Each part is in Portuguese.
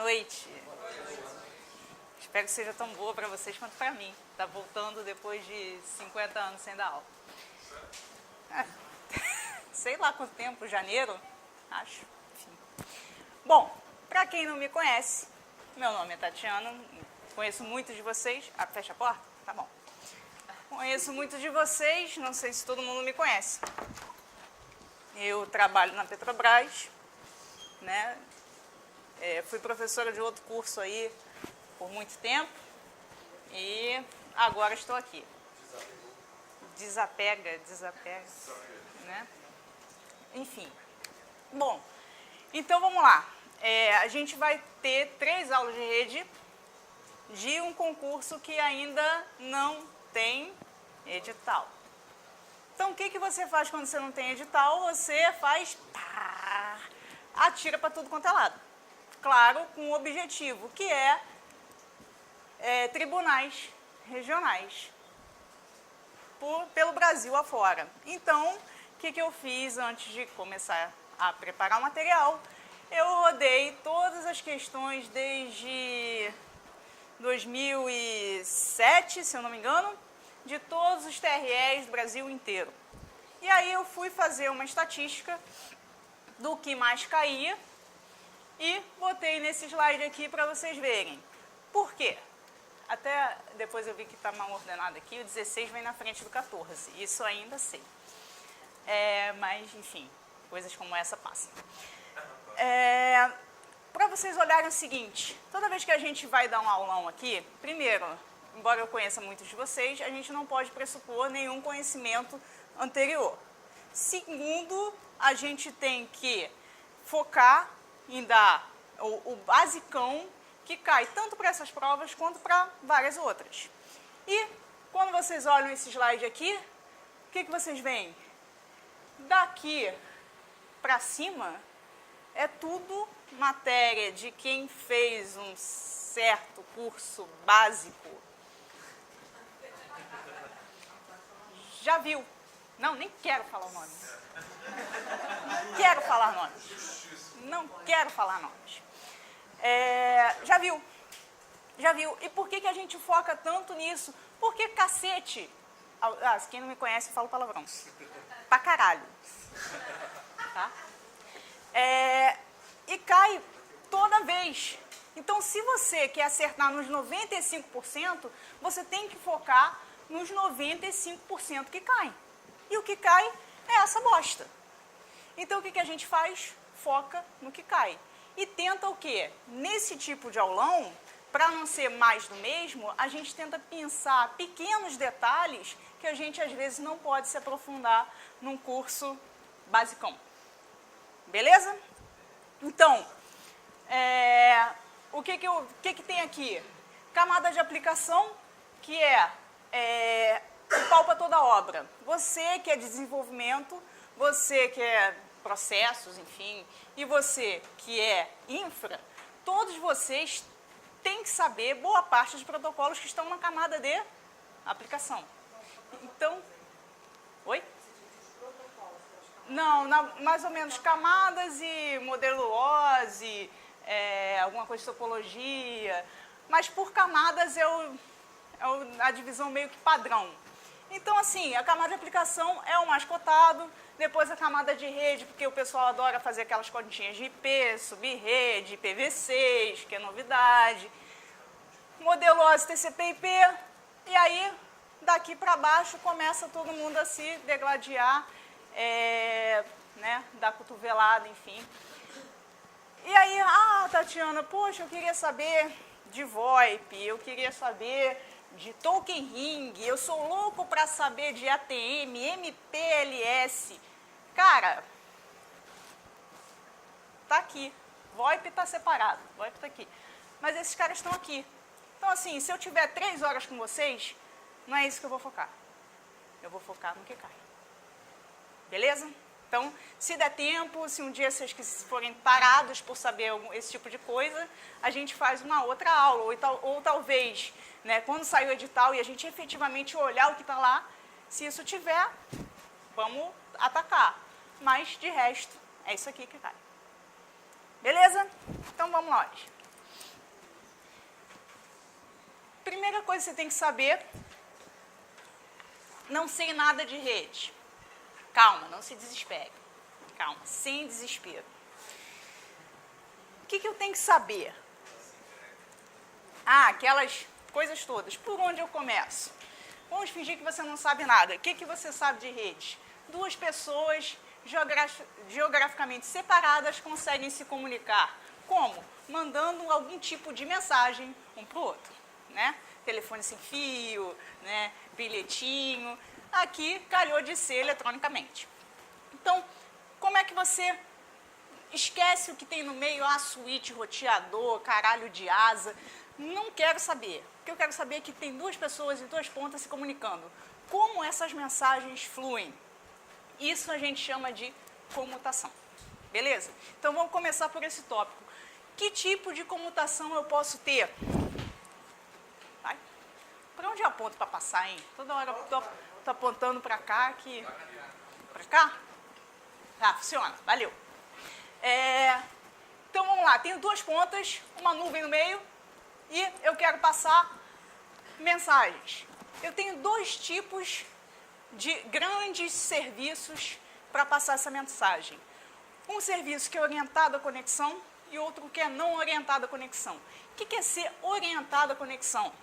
noite. Espero que seja tão boa para vocês quanto para mim. Tá voltando depois de 50 anos sem dar aula. Sei lá quanto tempo, janeiro, acho. Enfim. Bom, para quem não me conhece, meu nome é Tatiana, conheço muitos de vocês. Ah, fecha a porta? Tá bom. Conheço muitos de vocês, não sei se todo mundo me conhece. Eu trabalho na Petrobras, né? Fui professora de outro curso aí por muito tempo e agora estou aqui. Desapega, né? Enfim. Bom, então vamos lá. A gente vai ter 3 aulas de rede de um concurso que ainda não tem edital. Então, o que você faz quando você não tem edital? Você faz... atira para tudo quanto é lado. Claro, com um objetivo, que é tribunais regionais pelo Brasil afora. Então, o que eu fiz antes de começar a preparar o material? Eu rodei todas as questões desde 2007, se eu não me engano, de todos os TREs do Brasil inteiro. E aí eu fui fazer uma estatística do que mais caía e botei nesse slide aqui para vocês verem. Por quê? Até depois eu vi que está mal ordenado aqui, o 16 vem na frente do 14, isso ainda sei. Mas, enfim, coisas como essa passam. Para vocês olharem o seguinte, toda vez que a gente vai dar um aulão aqui, primeiro, embora eu conheça muitos de vocês, a gente não pode pressupor nenhum conhecimento anterior. Segundo, a gente tem que focar em dar o basicão que cai tanto para essas provas quanto para várias outras. E quando vocês olham esse slide aqui, o que vocês veem? Daqui para cima é tudo matéria de quem fez um certo curso básico. Já viu? Não, nem quero falar o nome. Não quero falar nomes. Não quero falar nomes. Já viu? Já viu? E por que a gente foca tanto nisso? Porque cacete. Quem não me conhece, eu falo palavrão. Pra caralho. Tá? E cai toda vez. Então, se você quer acertar nos 95%, você tem que focar nos 95% que caem. E o que cai é essa bosta. Então, o que a gente faz? Foca no que cai. E tenta o quê? Nesse tipo de aulão, para não ser mais do mesmo, a gente tenta pensar pequenos detalhes que a gente, às vezes, não pode se aprofundar num curso basicão. Beleza? Então, o que tem aqui? Camada de aplicação, que o pau para toda obra. Você que é desenvolvimento, você que é processos, enfim, e você que é infra, todos vocês têm que saber boa parte dos protocolos que estão na camada de aplicação. Então, oi? Não, mais ou menos camadas e modelo OSI, alguma coisa de topologia, mas por camadas é a divisão meio que padrão. Então, assim, a camada de aplicação é o mais cotado, depois a camada de rede, porque o pessoal adora fazer aquelas continhas de IP, subrede, IPv6, que é novidade, modelo OSI, TCP/IP, e aí, daqui para baixo, começa todo mundo a se degladiar, né, dar cotovelada, enfim. E aí, Tatiana, poxa, eu queria saber de VoIP, eu queria saber de Token Ring, eu sou louco para saber de ATM, MPLS. Cara, tá aqui. VoIP tá separado, VoIP tá aqui. Mas esses caras estão aqui. Então, assim, se eu tiver 3 horas com vocês, não é isso que eu vou focar. Eu vou focar no que cai. Beleza? Então, se der tempo, se um dia vocês forem parados por saber esse tipo de coisa, a gente faz uma outra aula. Ou talvez, né, quando sair o edital e a gente efetivamente olhar o que está lá, se isso tiver, vamos atacar. Mas, de resto, é isso aqui que cai. Beleza? Então, vamos lá hoje. Primeira coisa que você tem que saber, não sei nada de rede. Calma, não se desespere. Calma, sem desespero. O que eu tenho que saber? Aquelas coisas todas. Por onde eu começo? Vamos fingir que você não sabe nada. O que você sabe de rede? Duas pessoas geograficamente separadas conseguem se comunicar. Como? Mandando algum tipo de mensagem um para o outro, né? Telefone sem fio, né? Bilhetinho. Aqui calhou de ser eletronicamente. Então, como é que você esquece o que tem no meio, switch, roteador, caralho de asa? Não quero saber. O que eu quero saber é que tem duas pessoas em duas pontas se comunicando. Como essas mensagens fluem? Isso a gente chama de comutação. Beleza? Então vamos começar por esse tópico. Que tipo de comutação eu posso ter? Vai. Para onde eu aponto para passar, hein? Toda hora eu tô apontando para cá aqui. Para cá? Tá, funciona. Valeu. Então vamos lá. Tenho duas pontas, uma nuvem no meio e eu quero passar mensagens. Eu tenho dois tipos de grandes serviços para passar essa mensagem. Um serviço que é orientado à conexão e outro que é não orientado à conexão. O que é ser orientado à conexão?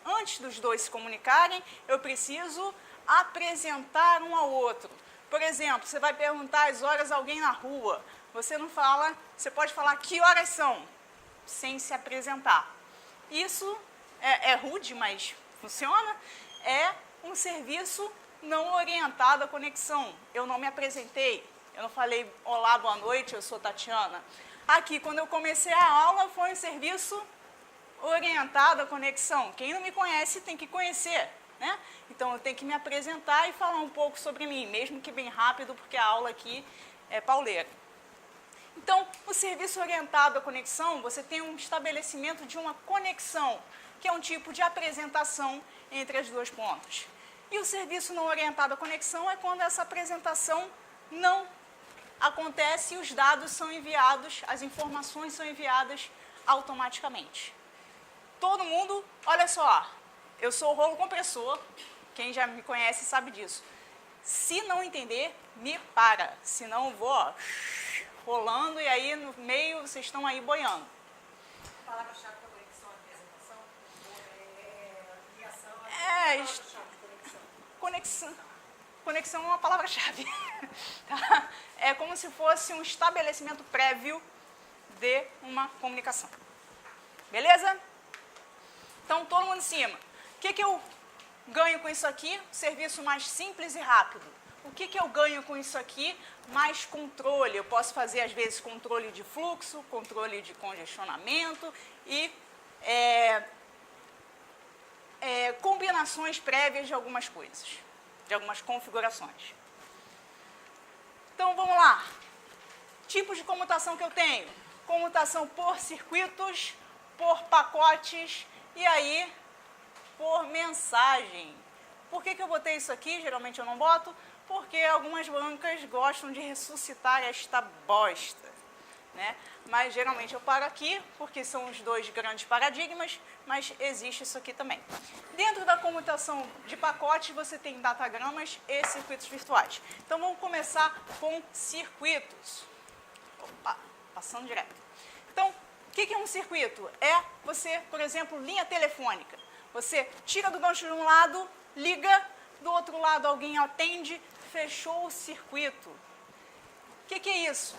Antes dos dois se comunicarem, eu preciso apresentar um ao outro. Por exemplo, você vai perguntar as horas a alguém na rua. Você não fala, você pode falar que horas são, sem se apresentar. Isso é rude, mas funciona. É um serviço não orientado à conexão. Eu não me apresentei, eu não falei, olá, boa noite, eu sou Tatiana. Aqui, quando eu comecei a aula, foi um serviço orientado à conexão. Quem não me conhece tem que conhecer, né? Então, eu tenho que me apresentar e falar um pouco sobre mim, mesmo que bem rápido, porque a aula aqui é pauleira. Então, o serviço orientado à conexão, você tem um estabelecimento de uma conexão, que é um tipo de apresentação entre as duas pontas. E o serviço não orientado à conexão é quando essa apresentação não acontece e os dados são enviados, as informações são enviadas automaticamente. Todo mundo, olha só, eu sou o rolo compressor, quem já me conhece sabe disso. Se não entender, me para, senão eu vou rolando e aí no meio vocês estão aí boiando. A palavra-chave da conexão é apresentação, ligação, Conexão é uma palavra-chave. Tá? É como se fosse um estabelecimento prévio de uma comunicação. Beleza? Então, todo mundo em cima. O que eu ganho com isso aqui? Serviço mais simples e rápido. O que eu ganho com isso aqui? Mais controle. Eu posso fazer, às vezes, controle de fluxo, controle de congestionamento e combinações prévias de algumas coisas, de algumas configurações. Então, vamos lá. Tipos de comutação que eu tenho. Comutação por circuitos, por pacotes e aí por mensagem. Por que eu botei isso aqui? Geralmente eu não boto, porque algumas bancas gostam de ressuscitar esta bosta, né? Mas geralmente eu paro aqui, porque são os dois grandes paradigmas, mas existe isso aqui também. Dentro da comutação de pacotes, você tem datagramas e circuitos virtuais. Então vamos começar com circuitos. Opa, passando direto. Então, o que é um circuito? É você, por exemplo, linha telefônica. Você tira do gancho de um lado, liga, do outro lado alguém atende, fechou o circuito. O que é isso?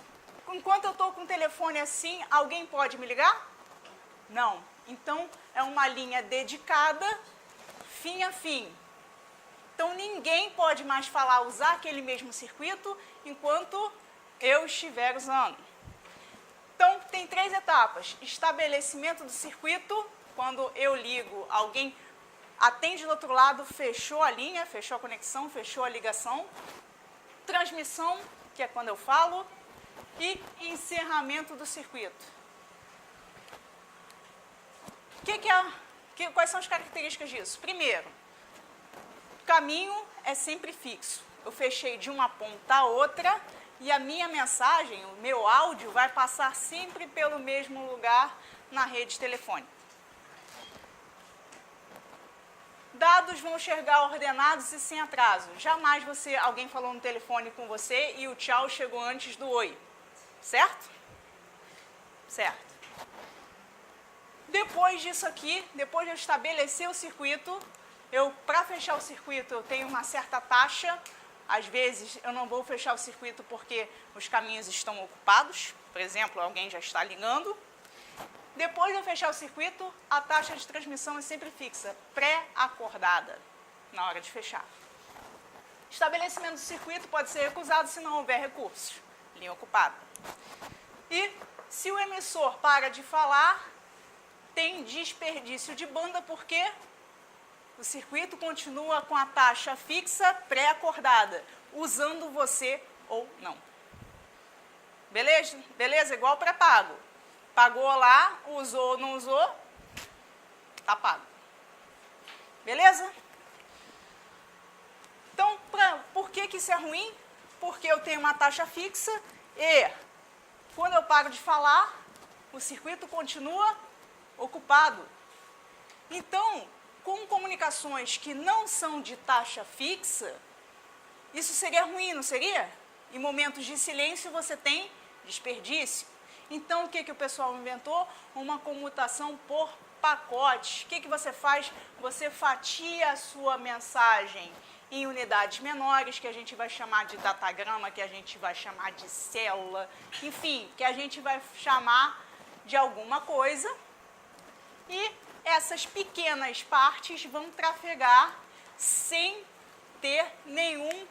Enquanto eu estou com o telefone assim, alguém pode me ligar? Não. Então, é uma linha dedicada, fim a fim. Então, ninguém pode mais usar aquele mesmo circuito enquanto eu estiver usando. Então, tem 3 etapas. Estabelecimento do circuito, quando eu ligo, alguém atende do outro lado, fechou a linha, fechou a conexão, fechou a ligação. Transmissão, que é quando eu falo, e encerramento do circuito. Quais são as características disso? Primeiro, o caminho é sempre fixo. Eu fechei de uma ponta a outra e a minha mensagem, o meu áudio, vai passar sempre pelo mesmo lugar na rede telefônica. dados vão chegar ordenados e sem atraso. Jamais alguém falou no telefone com você e o tchau chegou antes do oi. Certo? Certo. Depois disso aqui, depois de eu estabelecer o circuito, para fechar o circuito eu tenho uma certa taxa. Às vezes eu não vou fechar o circuito porque os caminhos estão ocupados. Por exemplo, alguém já está ligando. Depois de eu fechar o circuito, a taxa de transmissão é sempre fixa, pré-acordada, na hora de fechar. Estabelecimento do circuito pode ser recusado se não houver recursos. Linha ocupada. E se o emissor para de falar, tem desperdício de banda, porque o circuito continua com a taxa fixa pré-acordada, usando você ou não. Beleza? Beleza? Igual pré-pago. Pagou lá, usou ou não usou, tá pago. Beleza? Então, por que isso é ruim? Porque eu tenho uma taxa fixa e, quando eu paro de falar, o circuito continua ocupado. Então, com comunicações que não são de taxa fixa, isso seria ruim, não seria? Em momentos de silêncio você tem desperdício. Então, o que o pessoal inventou? Uma comutação por pacote. O que você faz? Você fatia a sua mensagem em unidades menores, que a gente vai chamar de datagrama, que a gente vai chamar de célula, enfim, que a gente vai chamar de alguma coisa. E essas pequenas partes vão trafegar sem ter nenhum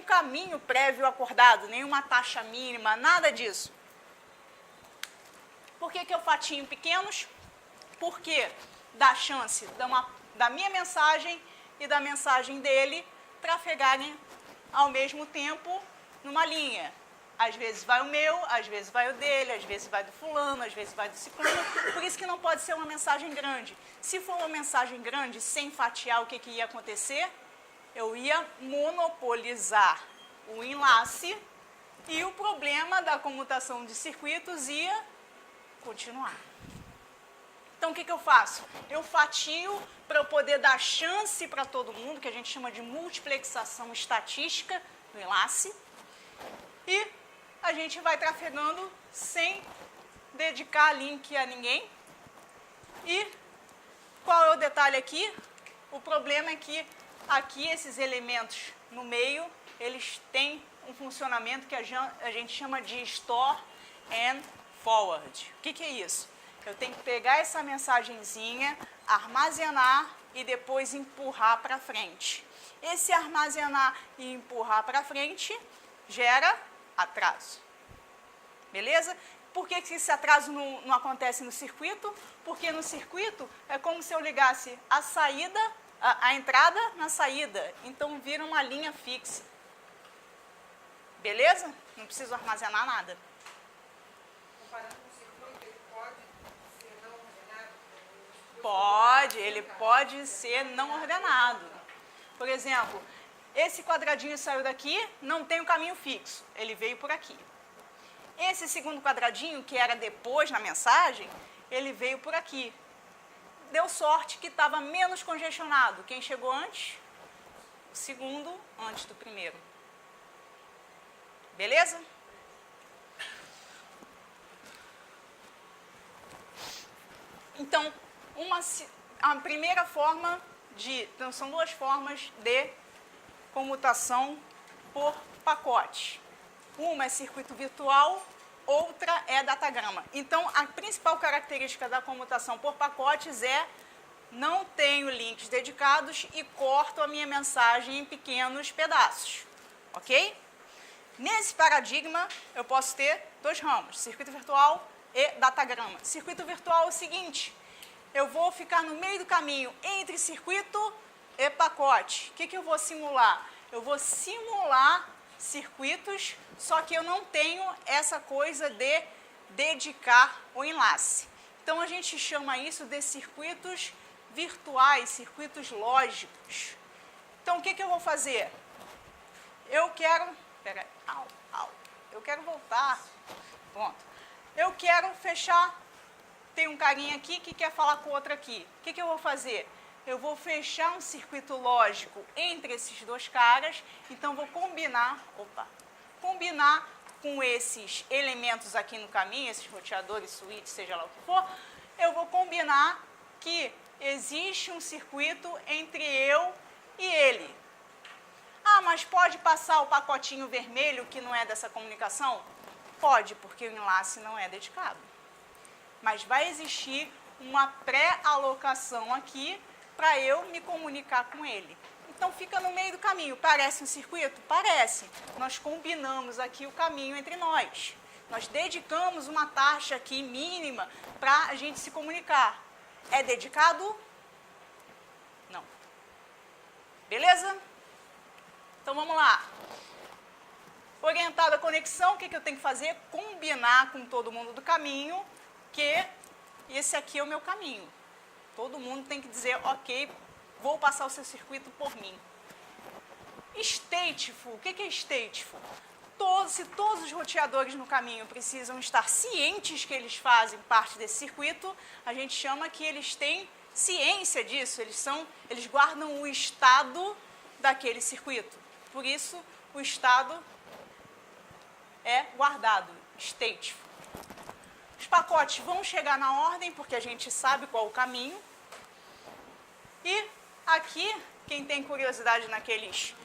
caminho prévio acordado, nenhuma taxa mínima, nada disso. Por que eu fatio em pequenos? Porque dá chance da minha mensagem e da mensagem dele trafegarem ao mesmo tempo numa linha. Às vezes vai o meu, às vezes vai o dele, às vezes vai do fulano, às vezes vai do ciclano. Por isso que não pode ser uma mensagem grande. Se for uma mensagem grande, sem fatiar, o que ia acontecer? Eu ia monopolizar o enlace e o problema da comutação de circuitos ia continuar. Então, o que eu faço? Eu fatio para eu poder dar chance para todo mundo, que a gente chama de multiplexação estatística do enlace, e a gente vai trafegando sem dedicar link a ninguém. E qual é o detalhe aqui? O problema é que aqui esses elementos no meio, eles têm um funcionamento que a gente chama de store and forward. O que é isso? Eu tenho que pegar essa mensagenzinha, armazenar e depois empurrar para frente. Esse armazenar e empurrar para frente gera atraso. Beleza? Por que esse atraso não acontece no circuito? Porque no circuito é como se eu ligasse a entrada na saída. Então vira uma linha fixa. Beleza? Não preciso armazenar nada. Comparando com o circuito, ele pode ser não ordenado? Pode, ele pode ser não ordenado. Por exemplo, esse quadradinho saiu daqui, não tem um caminho fixo, ele veio por aqui. Esse segundo quadradinho, que era depois na mensagem, ele veio por aqui. Deu sorte que estava menos congestionado. Quem chegou antes? O segundo antes do primeiro. Beleza? Então, a primeira forma então são duas formas de comutação por pacote. Uma é circuito virtual, outra é datagrama. Então, a principal característica da comutação por pacotes é não tenho links dedicados e corto a minha mensagem em pequenos pedaços. Ok? Nesse paradigma, eu posso ter dois ramos, circuito virtual e datagrama. Circuito virtual é o seguinte: eu vou ficar no meio do caminho entre circuito e pacote. O que eu vou simular? Eu vou simular circuitos, só que eu não tenho essa coisa de dedicar o enlace. Então, a gente chama isso de circuitos virtuais, circuitos lógicos. Então, o que eu vou fazer? Eu quero... Peraí, eu quero voltar. Pronto. Eu quero fechar... Tem um carinha aqui que quer falar com o outro aqui. O que eu vou fazer? eu vou fechar um circuito lógico entre esses dois caras, então vou combinar com esses elementos aqui no caminho, esses roteadores, switch, seja lá o que for, eu vou combinar que existe um circuito entre eu e ele. Ah, mas pode passar o pacotinho vermelho que não é dessa comunicação? Pode, porque o enlace não é dedicado. Mas vai existir uma pré-alocação aqui para eu me comunicar com ele. Então fica no meio do caminho. Parece um circuito? Parece. Nós combinamos aqui o caminho entre nós. Nós dedicamos uma taxa aqui mínima para a gente se comunicar. É dedicado? Não. Beleza? Então vamos lá. Orientado à conexão, o que eu tenho que fazer? Combinar com todo mundo do caminho que esse aqui é o meu caminho. Todo mundo tem que dizer, ok, vou passar o seu circuito por mim. Stateful, o que é stateful? Se todos os roteadores no caminho precisam estar cientes que eles fazem parte desse circuito, a gente chama que eles têm ciência disso, eles guardam o estado daquele circuito. Por isso, o estado é guardado, stateful. Os pacotes vão chegar na ordem, porque a gente sabe qual o caminho. E aqui, quem tem curiosidade naqueles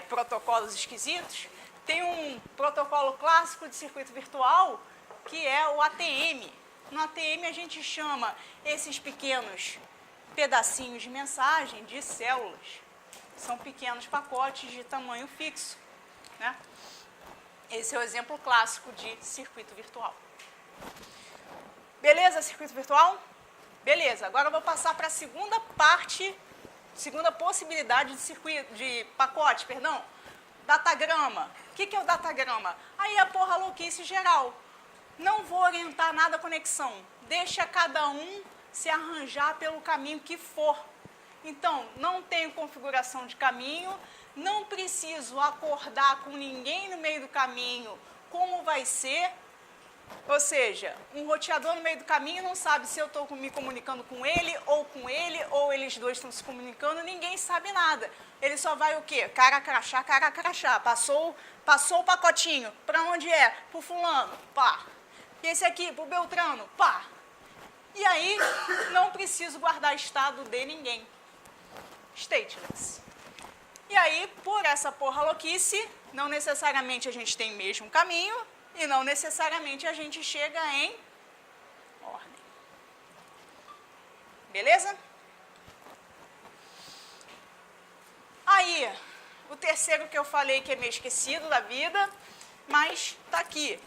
protocolos esquisitos, tem um protocolo clássico de circuito virtual, que é o ATM. No ATM a gente chama esses pequenos pedacinhos de mensagem de células. São pequenos pacotes de tamanho fixo, né? Esse é o exemplo clássico de circuito virtual. Beleza, circuito virtual? Beleza, agora eu vou passar para a segunda possibilidade de circuito, de pacote, perdão, datagrama. O que é o datagrama? Aí a porra louquice geral. Não vou orientar nada à conexão. Deixa cada um se arranjar pelo caminho que for. Então, não tenho configuração de caminho, não preciso acordar com ninguém no meio do caminho como vai ser. Ou seja, um roteador no meio do caminho não sabe se eu estou me comunicando com ele, ou eles dois estão se comunicando, ninguém sabe nada. Ele só vai o quê? Cara crachá. Passou o pacotinho. Para onde é? Para o fulano. Pá. E esse aqui, para o Beltrano. Pá. E aí, não preciso guardar estado de ninguém. Stateless. E aí, por essa porra louquice, não necessariamente a gente tem o mesmo caminho, e não necessariamente a gente chega em ordem. Beleza? Aí, o terceiro que eu falei que é meio esquecido da vida, mas está aqui.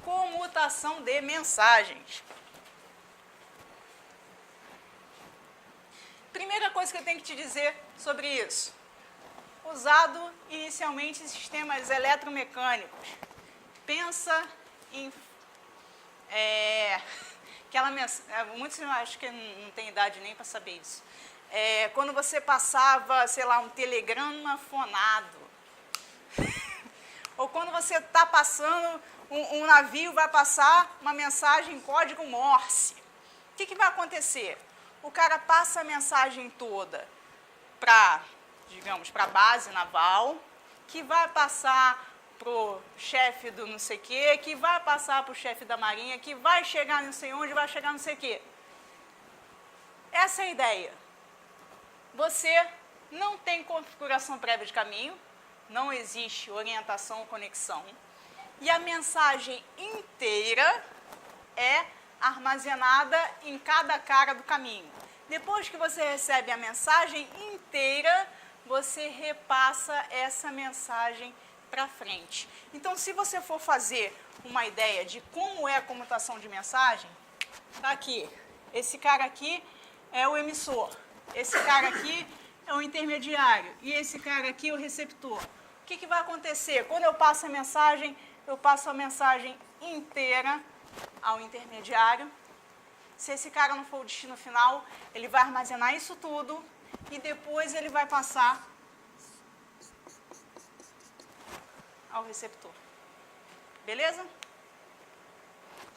Comutação de mensagens. Primeira coisa que eu tenho que te dizer sobre isso. Usado inicialmente em sistemas eletromecânicos. Pensa em aquela mensagem, muitos acho que não tem idade nem para saber isso. Quando você passava, sei lá, um telegrama fonado. Ou quando você está passando, um navio vai passar uma mensagem em código Morse. O que vai acontecer? O cara passa a mensagem toda para, digamos, para a base naval, que vai passar para o chefe do não sei o quê, que vai passar para o chefe da marinha, que vai chegar não sei onde, vai chegar não sei o quê. Essa é a ideia. Você não tem configuração prévia de caminho, não existe orientação ou conexão, e a mensagem inteira é armazenada em cada cara do caminho. Depois que você recebe a mensagem inteira, você repassa essa mensagem para frente. Então, se você for fazer uma ideia de como é a comutação de mensagem, tá aqui. Esse cara aqui é o emissor. Esse cara aqui é o intermediário. E esse cara aqui é o receptor. O que vai acontecer? Quando eu passo a mensagem inteira ao intermediário. Se esse cara não for o destino final, ele vai armazenar isso tudo e depois ele vai passar ao receptor. Beleza?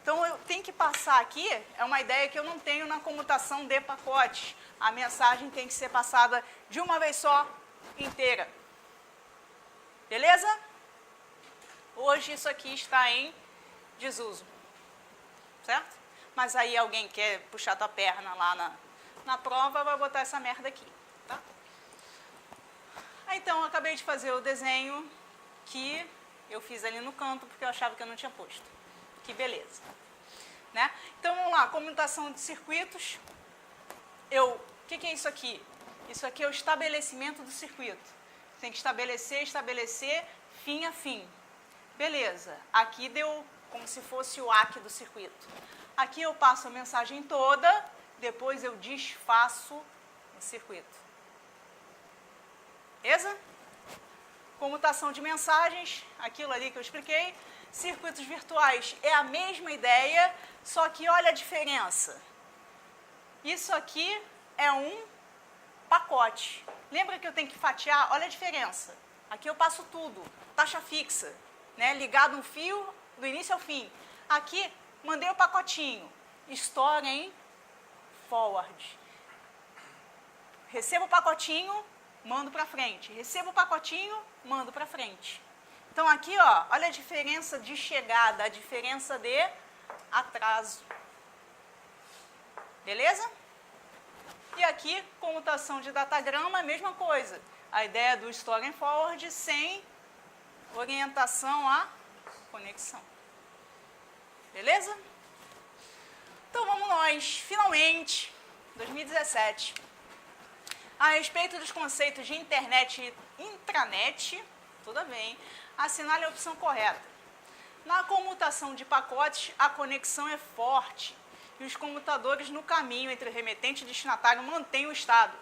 Então, eu tenho que passar aqui, é uma ideia que eu não tenho na comutação de pacotes. A mensagem tem que ser passada de uma vez só, inteira. Beleza? Hoje isso aqui está em desuso. Certo? Mas aí alguém quer puxar tua perna lá na prova, vai botar essa merda aqui. Tá? Então, eu acabei de fazer o desenho que eu fiz ali no canto, porque eu achava que eu não tinha posto. Que beleza. Né? Então, vamos lá, comutação de circuitos. O que é isso aqui? Isso aqui é o estabelecimento do circuito. Tem que estabelecer, fim a fim. Beleza, aqui deu como se fosse o AQ do circuito. Aqui eu passo a mensagem toda, depois eu desfaço o circuito. Beleza? Comutação de mensagens, aquilo ali que eu expliquei. Circuitos virtuais é a mesma ideia, só que olha a diferença. Isso aqui é um pacote. Lembra que eu tenho que fatiar? Olha a diferença. Aqui eu passo tudo, taxa fixa, né? Ligado um fio do início ao fim. Aqui, mandei o pacotinho, store em forward. Recebo o pacotinho, mando para frente. Recebo o pacotinho, mando para frente. Então aqui, ó, olha a diferença de chegada, a diferença de atraso. Beleza? E aqui, comutação de datagrama, a mesma coisa. A ideia do store and forward sem orientação à conexão. Beleza? Então vamos nós, finalmente, 2017. A respeito dos conceitos de internet e intranet, tudo bem, assinale a opção correta. Na comutação de pacotes, a conexão é forte e os comutadores no caminho entre remetente e destinatário mantêm o estado.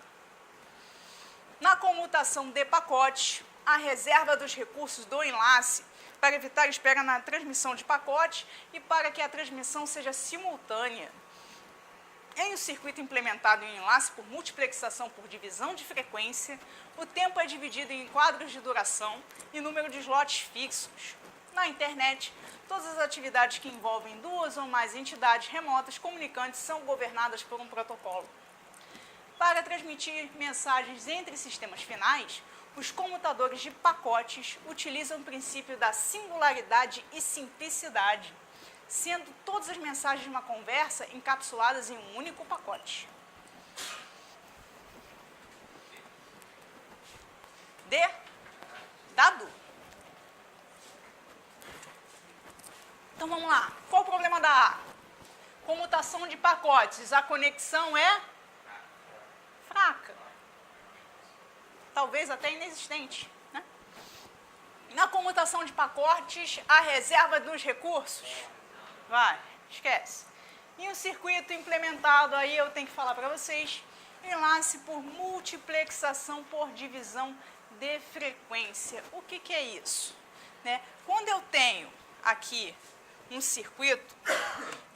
Na comutação de pacotes, a reserva dos recursos do enlace para evitar espera na transmissão de pacotes e para que a transmissão seja simultânea. Em um circuito implementado em enlace por multiplexação por divisão de frequência, o tempo é dividido em quadros de duração e número de slots fixos. Na internet, todas as atividades que envolvem duas ou mais entidades remotas comunicantes são governadas por um protocolo. Para transmitir mensagens entre sistemas finais, os comutadores de pacotes utilizam o princípio da singularidade e simplicidade, sendo todas as mensagens de uma conversa encapsuladas em um único pacote. Dado. Então vamos lá. Qual o problema da A? Comutação de pacotes. A conexão é fraca. Talvez até inexistente. Né? Na comutação de pacotes, a reserva dos recursos. Vai, esquece. Em um circuito implementado, aí eu tenho que falar para vocês, enlace por multiplexação por divisão de frequência. O que é isso? Né? Quando eu tenho aqui um circuito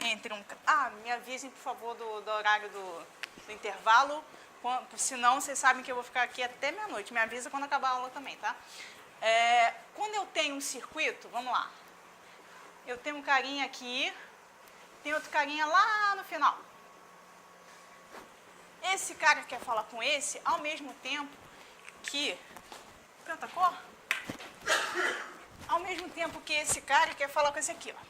entre um... me avisem, por favor, do horário do intervalo, senão vocês sabem que eu vou ficar aqui até meia-noite. Me avisa quando acabar a aula também, tá? Quando eu tenho um circuito, vamos lá. Eu tenho um carinha aqui, tem outro carinha lá no final. Esse cara quer falar com esse ao mesmo tempo que... Canta a cor? Ao mesmo tempo que esse cara quer falar com esse aqui, ó.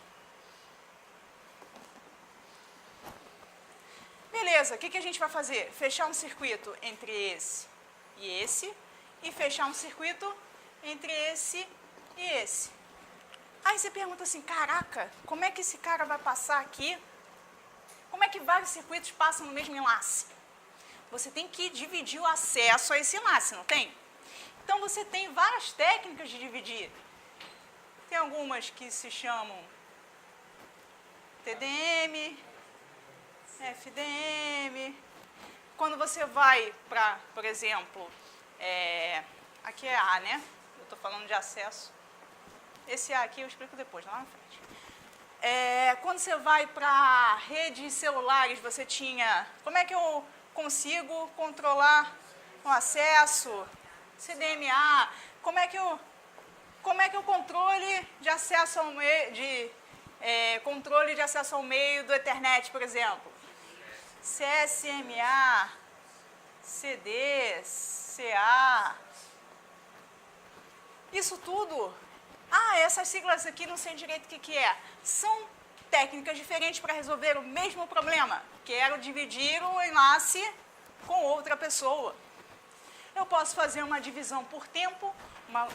Beleza, o que a gente vai fazer? Fechar um circuito entre esse e fechar um circuito entre esse e esse. Aí você pergunta assim, caraca, como é que esse cara vai passar aqui? Como é que vários circuitos passam no mesmo enlace? Você tem que dividir o acesso a esse enlace, não tem? Então você tem várias técnicas de dividir. Tem algumas que se chamam TDM, FDM. Quando você vai para, por exemplo, aqui é A, né? Eu estou falando de acesso. Esse A aqui eu explico depois, lá na frente. Quando você vai para redes celulares, você tinha... Como é que eu consigo controlar o acesso? CDMA. Como é que o controle de acesso ao meio... controle de acesso ao meio do Ethernet, por exemplo? CSMA. CD, CA. Isso tudo. Essas siglas aqui não sei direito o que é. São técnicas diferentes para resolver o mesmo problema. Quero dividir o enlace com outra pessoa. Eu posso fazer uma divisão por tempo,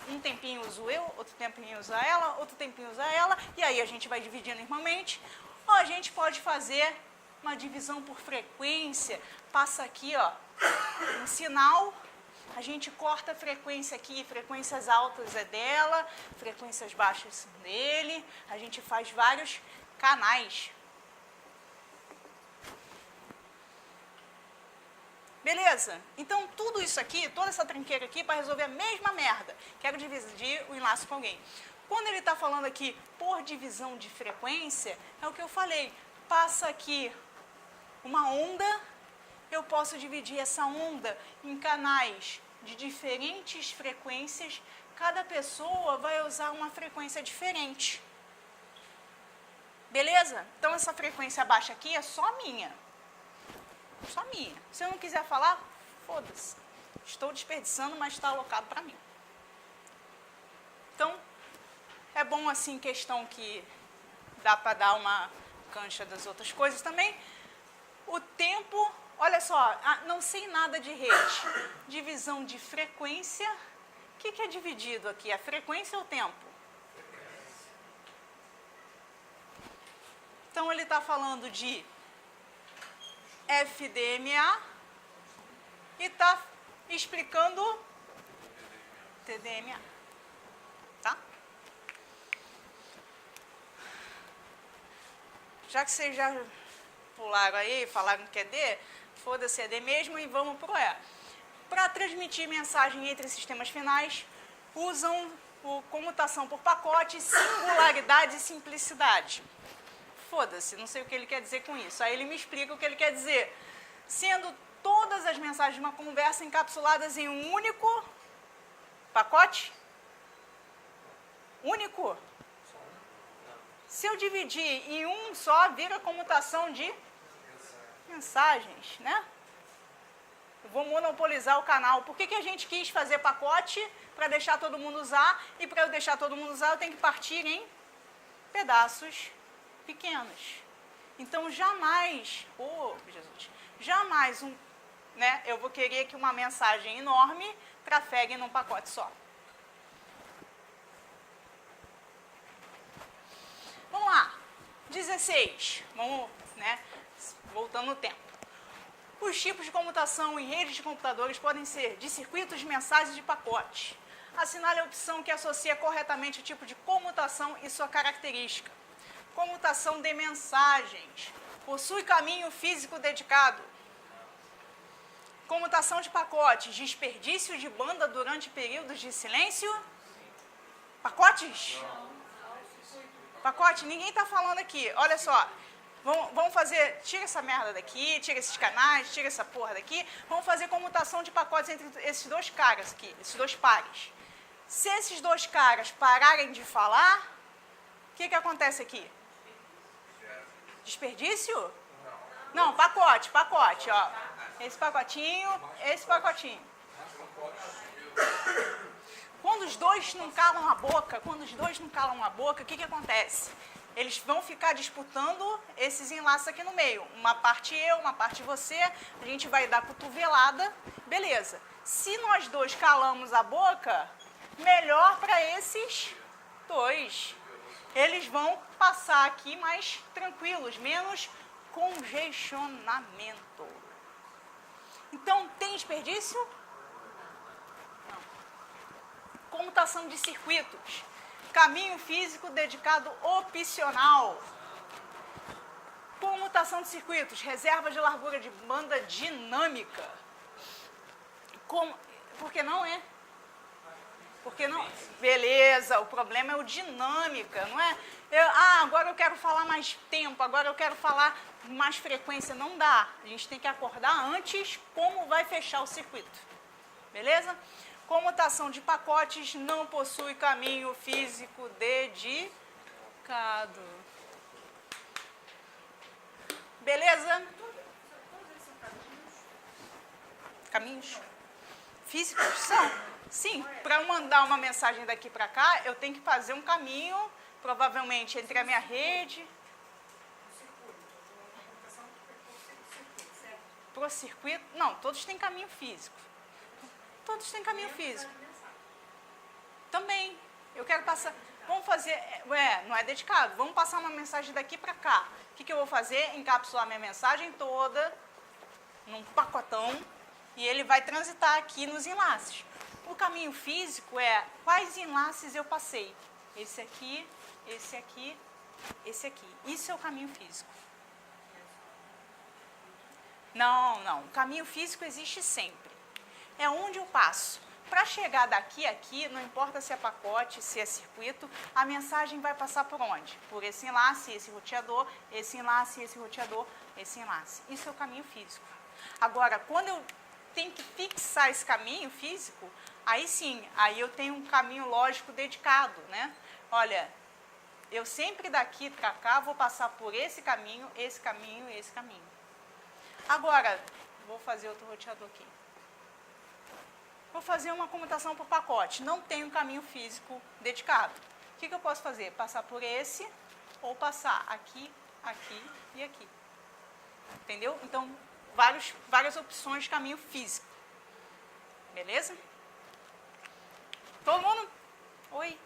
um tempinho uso eu, outro tempinho usa ela, outro tempinho usa ela, e aí a gente vai dividindo irmãmente. Ou a gente pode fazer uma divisão por frequência, passa aqui, ó, um sinal, a gente corta a frequência aqui, frequências altas é dela, frequências baixas são dele, a gente faz vários canais. Beleza? Então, tudo isso aqui, toda essa tranqueira aqui, para resolver a mesma merda. Quero dividir o enlace com alguém. Quando ele está falando aqui por divisão de frequência, é o que eu falei. Passa aqui uma onda, eu posso dividir essa onda em canais de diferentes frequências. Cada pessoa vai usar uma frequência diferente. Beleza? Então, essa frequência baixa aqui é só minha. Só minha. Se eu não quiser falar, foda-se. Estou desperdiçando, mas está alocado para mim. Então, é bom assim, questão que dá para dar uma cancha das outras coisas também. O tempo, olha só, não sei nada de rede. Divisão de frequência. O que é dividido aqui? A frequência ou o tempo? Então, ele está falando de FDMA e está explicando TDMA, tá? Já que vocês já pularam aí, falaram que é D, foda-se, é D mesmo e vamos pro E. Para transmitir mensagem entre sistemas finais, usam comutação por pacote, singularidade e simplicidade. Foda-se, não sei o que ele quer dizer com isso. Aí ele me explica o que ele quer dizer. Sendo todas as mensagens de uma conversa encapsuladas em um único pacote? Único? Se eu dividir em um só, vira comutação de mensagens, né? Eu vou monopolizar o canal. Por que a gente quis fazer pacote? Para deixar todo mundo usar. E para eu deixar todo mundo usar, eu tenho que partir em pedaços pequenos. Então, jamais, Jesus, jamais eu vou querer que uma mensagem enorme trafegue num pacote só. Vamos lá. 16. Vamos, voltando no tempo. Os tipos de comutação em redes de computadores podem ser de circuitos, de mensagens e de pacotes. Assinale a opção que associa corretamente o tipo de comutação e sua característica. Comutação de mensagens. Possui caminho físico dedicado. Comutação de pacotes. Desperdício de banda durante períodos de silêncio. Pacotes? Pacote, ninguém está falando aqui. Olha só. Vamos fazer, tira essa merda daqui, tira esses canais, tira essa porra daqui. Vamos fazer comutação de pacotes entre esses dois caras aqui, esses dois pares. Se esses dois caras pararem de falar, o que acontece aqui? Desperdício? Não, pacote, ó. Esse pacotinho, esse pacotinho. Quando os dois não calam a boca, o que acontece? Eles vão ficar disputando esses enlaces aqui no meio. Uma parte eu, uma parte você, a gente vai dar cotovelada, beleza. Se nós dois calamos a boca, melhor para esses dois. Eles vão passar aqui mais tranquilos, menos congestionamento. Então, tem desperdício? Não. Comutação de circuitos. Caminho físico dedicado opcional. Comutação de circuitos. Reserva de largura de banda dinâmica. Por que não é? Porque não? Beleza, o problema é o dinâmica, não é? Agora eu quero falar mais tempo, agora eu quero falar mais frequência. Não dá. A gente tem que acordar antes como vai fechar o circuito. Beleza? Comutação de pacotes não possui caminho físico dedicado. Beleza? Caminhos físicos são. Sim, para eu mandar uma mensagem daqui para cá, eu tenho que fazer um caminho, provavelmente entre a minha rede. Pro circuito. Não, todos têm caminho físico. Todos têm caminho físico. Também. Eu quero passar. Vamos fazer. Não é dedicado. Vamos passar uma mensagem daqui para cá. O que eu vou fazer? Encapsular minha mensagem toda num pacotão e ele vai transitar aqui nos enlaces. O caminho físico é quais enlaces eu passei. Esse aqui, esse aqui, esse aqui. Isso é o caminho físico. Não. O caminho físico existe sempre. É onde eu passo. Para chegar daqui a aqui, não importa se é pacote, se é circuito, a mensagem vai passar por onde? Por esse enlace, esse roteador, esse enlace, esse roteador, esse enlace. Isso é o caminho físico. Agora, quando eu tenho que fixar esse caminho físico, aí sim, aí eu tenho um caminho lógico dedicado, né? Olha, eu sempre daqui para cá vou passar por esse caminho e esse caminho. Agora, vou fazer outro roteador aqui. Vou fazer uma comutação por pacote. Não tem um caminho físico dedicado. O que eu posso fazer? Passar por esse ou passar aqui, aqui e aqui. Entendeu? Então, várias opções de caminho físico. Beleza? Todo mundo? Oi?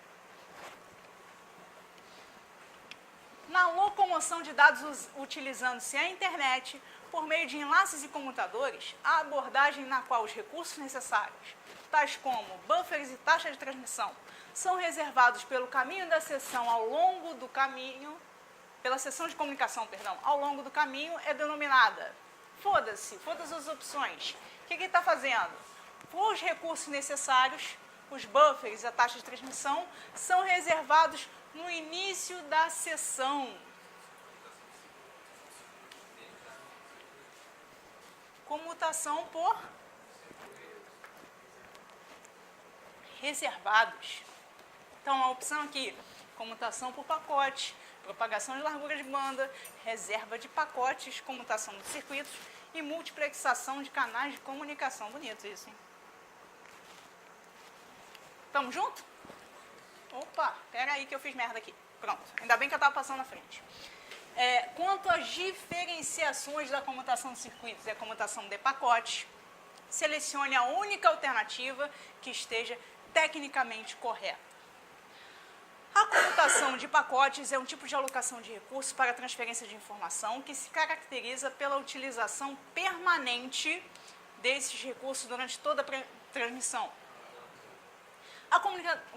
Na locomoção de dados utilizando-se a internet, por meio de enlaces e comutadores, a abordagem na qual os recursos necessários, tais como buffers e taxa de transmissão, são reservados pelo caminho da seção ao longo do caminho, pela seção de comunicação, ao longo do caminho, é denominada foda-se as opções. O que ele está fazendo? Os recursos necessários, os buffers e a taxa de transmissão, são reservados no início da seção. Comutação por reservados. Então, a opção aqui, comutação por pacote, propagação de largura de banda, reserva de pacotes, comutação de circuitos e multiplexação de canais de comunicação. Bonito isso, hein? Tamo junto? Opa, pera aí que eu fiz merda aqui. Pronto, ainda bem que eu estava passando na frente. Quanto às diferenciações da comutação de circuitos e a comutação de pacotes, selecione a única alternativa que esteja tecnicamente correta. A comutação de pacotes é um tipo de alocação de recursos para transferência de informação que se caracteriza pela utilização permanente desses recursos durante toda a transmissão. A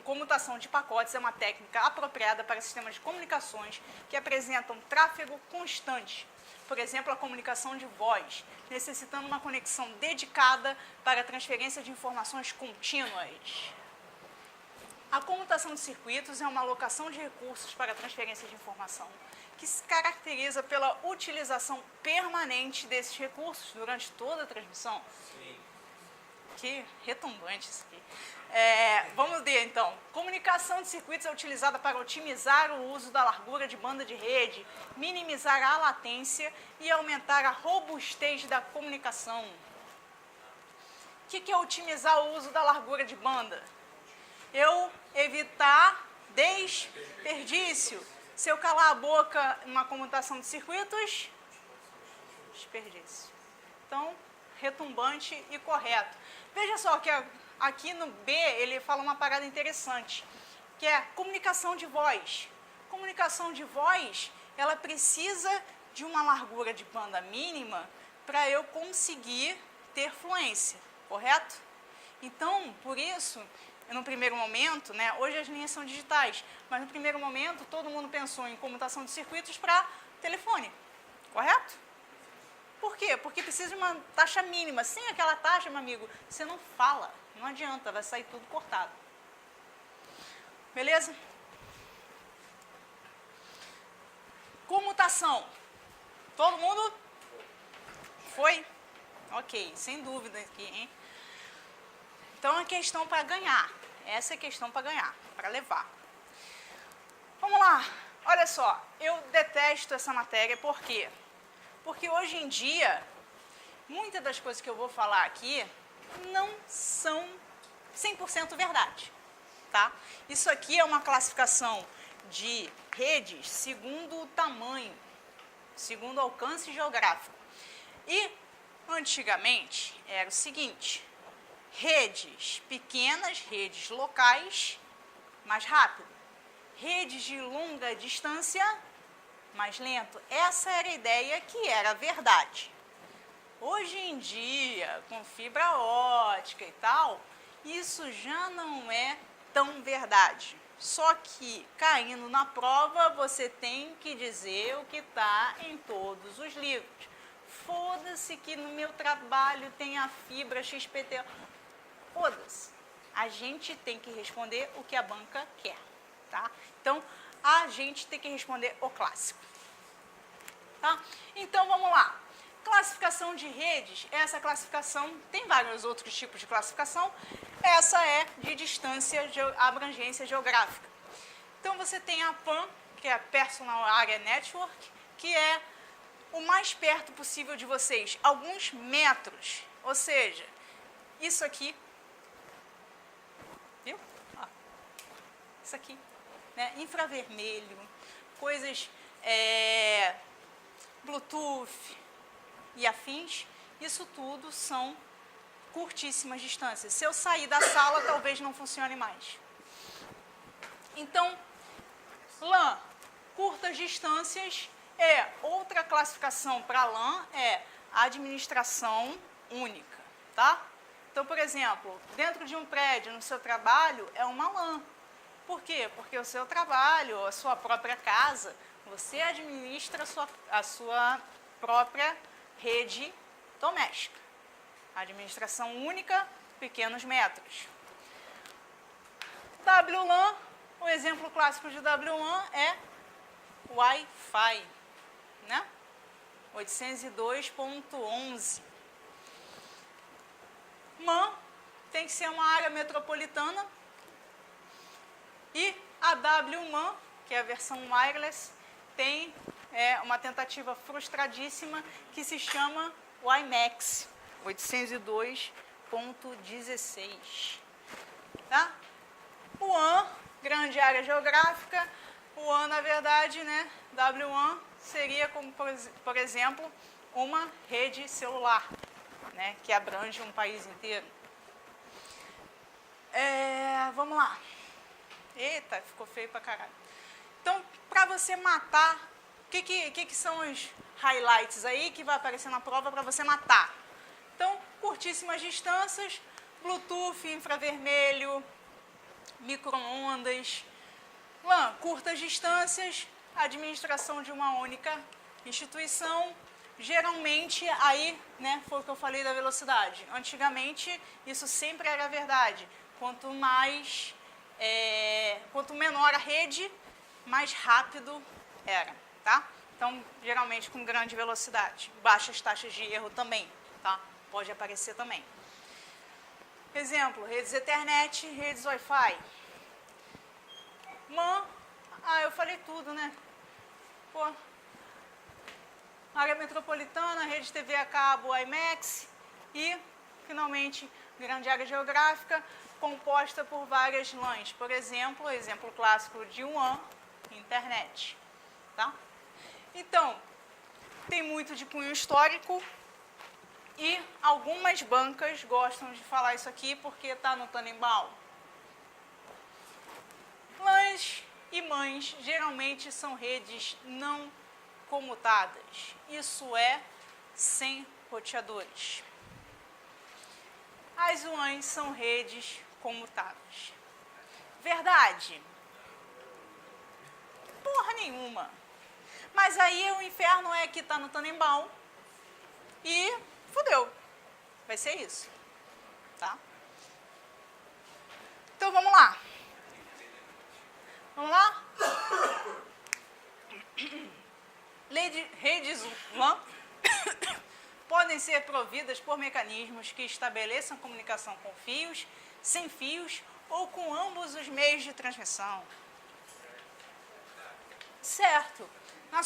comutação de pacotes é uma técnica apropriada para sistemas de comunicações que apresentam tráfego constante. Por exemplo, a comunicação de voz, necessitando uma conexão dedicada para a transferência de informações contínuas. A comutação de circuitos é uma alocação de recursos para a transferência de informação que se caracteriza pela utilização permanente desses recursos durante toda a transmissão. Sim. Que retumbante isso aqui. Vamos ver então. Comunicação de circuitos é utilizada para otimizar o uso da largura de banda de rede, minimizar a latência e aumentar a robustez da comunicação. O que é otimizar o uso da largura de banda? Eu evitar desperdício. Se eu calar a boca numa comutação de circuitos, desperdício. Então, retumbante e correto. Veja só que aqui no B ele fala uma parada interessante, que é comunicação de voz. Comunicação de voz, ela precisa de uma largura de banda mínima para eu conseguir ter fluência, correto? Então, por isso, no primeiro momento, né, hoje as linhas são digitais, mas no primeiro momento todo mundo pensou em comutação de circuitos para telefone, correto? Por quê? Porque precisa de uma taxa mínima. Sem aquela taxa, meu amigo, você não fala. Não adianta, vai sair tudo cortado. Beleza? Comutação. Todo mundo? Foi? Ok, sem dúvida aqui, hein? Então, é questão para ganhar. Essa é a questão para ganhar, para levar. Vamos lá. Olha só, eu detesto essa matéria, por quê? Porque hoje em dia, muitas das coisas que eu vou falar aqui não são 100% verdade, tá? Isso aqui é uma classificação de redes segundo o tamanho, segundo o alcance geográfico. E, antigamente, era o seguinte: redes pequenas, redes locais, mais rápido. Redes de longa distância, mais lento. Essa era a ideia que era verdade. Hoje em dia, com fibra ótica e tal, isso já não é tão verdade. Só que, caindo na prova, você tem que dizer o que está em todos os livros. Foda-se que no meu trabalho tem a fibra XPTO. Foda-se. A gente tem que responder o que a banca quer, tá? Então, a gente tem que responder o clássico. Tá? Então, vamos lá. Classificação de redes, essa classificação, tem vários outros tipos de classificação, essa é de distância, abrangência geográfica. Então, você tem a PAN, que é a Personal Area Network, que é o mais perto possível de vocês, alguns metros, ou seja, isso aqui, viu? Ó, isso aqui, né? Infravermelho, coisas, Bluetooth e afins, isso tudo são curtíssimas distâncias. Se eu sair da sala, talvez não funcione mais. Então, LAN, curtas distâncias, outra classificação para LAN é administração única, tá? Então, por exemplo, dentro de um prédio, no seu trabalho, é uma LAN. Por quê? Porque o seu trabalho, a sua própria casa, você administra a sua própria rede doméstica. Administração única, pequenos metros. WLAN, o exemplo clássico de WLAN é Wi-Fi, né? 802.11. MAN tem que ser uma área metropolitana. E a WMAN, que é a versão wireless, tem uma tentativa frustradíssima que se chama WiMAX 802.16. Tá? O WAN, grande área geográfica, o WAN, na verdade, né, WAN seria como, por exemplo, uma rede celular, né, que abrange um país inteiro. Vamos lá. Eita, ficou feio pra caralho. Então, para você matar, o que são os highlights aí que vai aparecer na prova para você matar? Então, curtíssimas distâncias, Bluetooth, infravermelho, micro-ondas. LAN, curtas distâncias, administração de uma única instituição. Geralmente, aí, né, foi o que eu falei da velocidade. Antigamente, isso sempre era verdade. Quanto menor a rede, mais rápido era, tá? Então, geralmente com grande velocidade. Baixas taxas de erro também, tá? Pode aparecer também. Exemplo, redes Ethernet, redes Wi-Fi. MAN, eu falei tudo, né? Pô, área metropolitana, rede TV a cabo, WiMAX e, finalmente, grande área geográfica, composta por várias LANs. Por exemplo, o exemplo clássico de WAN, internet. Tá? Então, tem muito de cunho histórico e algumas bancas gostam de falar isso aqui porque está no Tannenbaum. LANs e MANs geralmente são redes não comutadas. Isso é, sem roteadores. As WANs são redes comutáveis. Verdade? Porra nenhuma. Mas aí o inferno é que está no Tannenbaum e fudeu. Vai ser isso. Tá? Então vamos lá. Vamos lá? Redes LAN podem ser providas por mecanismos que estabeleçam comunicação com fios, sem fios ou com ambos os meios de transmissão. Certo. Na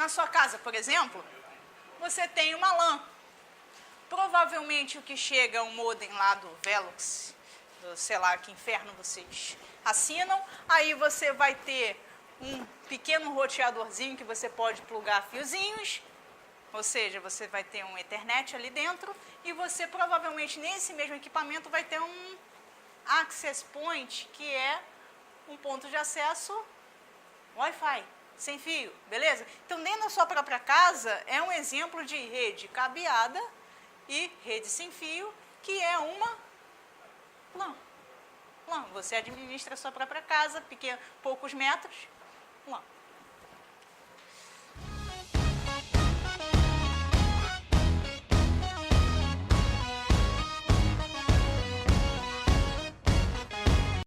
sua casa, por exemplo, você tem uma LAN. Provavelmente o que chega é um modem lá do Velox, sei lá que inferno vocês assinam. Aí você vai ter um pequeno roteadorzinho que você pode plugar fiozinhos, ou seja, você vai ter um Ethernet ali dentro, e você provavelmente nesse mesmo equipamento vai ter um Access Point, que é um ponto de acesso Wi-Fi, sem fio, beleza? Então, dentro da sua própria casa, é um exemplo de rede cabeada e rede sem fio, que é uma LAN. LAN. Você administra a sua própria casa, poucos metros, LAN.